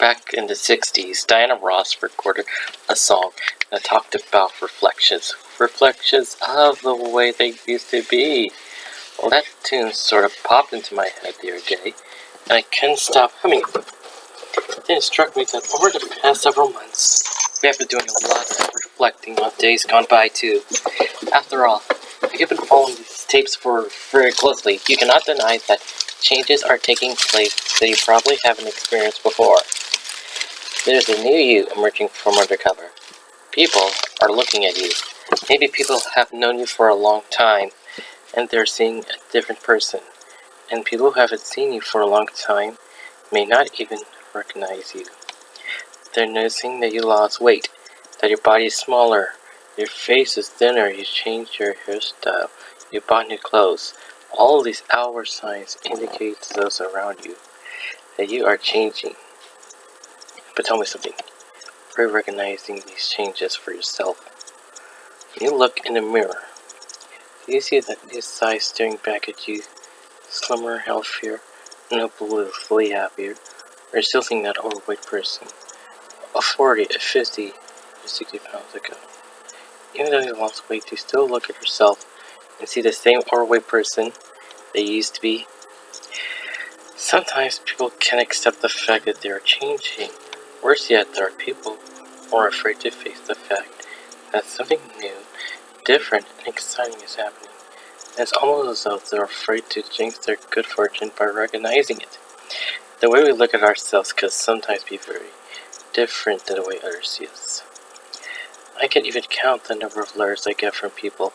Back in the 60s, Diana Ross recorded a song that talked about reflections. Reflections of the way they used to be. Well, that tune sort of popped into my head the other day, and I couldn't stop humming it. Then it struck me that over the past several months, we have been doing a lot of reflecting on days gone by too. After all, if you've been following these tapes for very closely, you cannot deny that changes are taking place that you probably haven't experienced before. There's a new you emerging from undercover. People are looking at you. Maybe people have known you for a long time, and they're seeing a different person. And people who haven't seen you for a long time may not even recognize you. They're noticing that you lost weight, that your body is smaller, your face is thinner, you changed your hairstyle, you bought new clothes. All of these outward signs indicate to those around you that you are changing. But tell me something. Are you recognizing these changes for yourself? When you look in the mirror, do you see that new size staring back at you, slimmer, healthier, and hopefully happier? Or are you still seeing that overweight person, a 40, a 50, or 60 pounds ago? Even though you lost weight, you still look at yourself and see the same overweight person that you used to be. Sometimes people can't accept the fact that they are changing. Worse yet, there are people who are afraid to face the fact that something new, different, and exciting is happening. And it's almost as though they're afraid to jinx their good fortune by recognizing it. The way we look at ourselves can sometimes be very different than the way others see us. I can even count the number of letters I get from people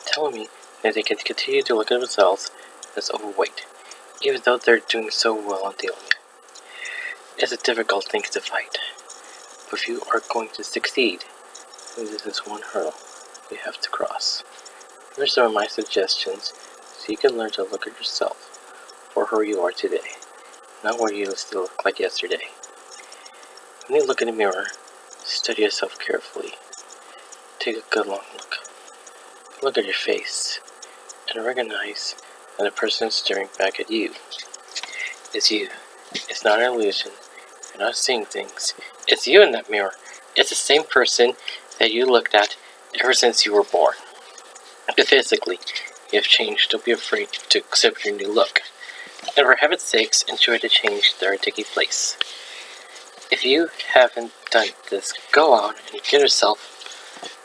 telling me that they can continue to look at themselves as overweight, even though they're doing so well on dealing with it. It's a difficult thing to fight, but if you are going to succeed, then this is one hurdle you have to cross. Here are some of my suggestions so you can learn to look at yourself for who you are today, not what you still look like yesterday. When you look in the mirror, study yourself carefully. Take a good long look. Look at your face and recognize that the person staring back at you is you. It's not an illusion. You're not seeing things. It's you in that mirror. It's the same person that you looked at ever since you were born. If physically you have changed, don't be afraid to accept your new look. And for heaven's sakes, enjoy the change that are taking place. If you haven't done this, go out and get yourself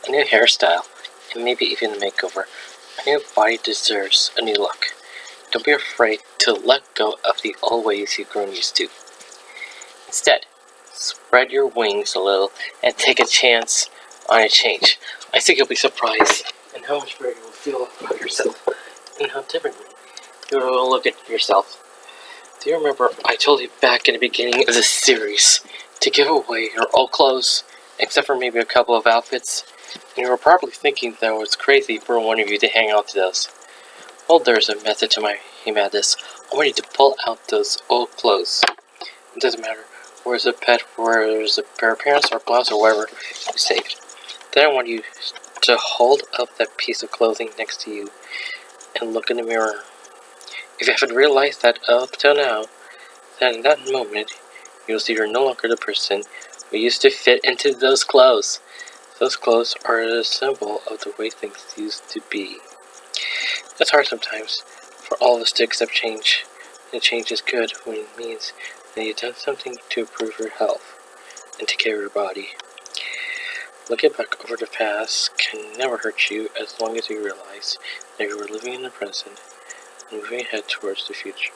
a new hairstyle, and maybe even a makeover. A new body deserves a new look. Don't be afraid to let go of the old ways you've grown used to. Instead, spread your wings a little and take a chance on a change. I think you'll be surprised in how much better you will feel about yourself and how differently you will look at yourself. Do you remember I told you back in the beginning of this series to give away your old clothes, except for maybe a couple of outfits? And you were probably thinking that it was crazy for one of you to hang on to those. Well, there's a method to my madness. I want you to pull out those old clothes. It doesn't matter where's a pet, where's a pair of pants or blouse or whatever you saved. Then I want you to hold up that piece of clothing next to you and look in the mirror. If you haven't realized that up till now, then in that moment, you'll see you're no longer the person who used to fit into those clothes. Those clothes are a symbol of the way things used to be. It's hard sometimes for all of us to accept change, and change is good when it means that you've done something to improve your health and take care of your body. Looking back over the past can never hurt you as long as you realize that you are living in the present and moving ahead towards the future.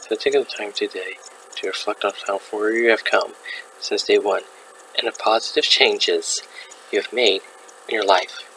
So take the time today to reflect on how far you have come since day one and the positive changes you have made in your life.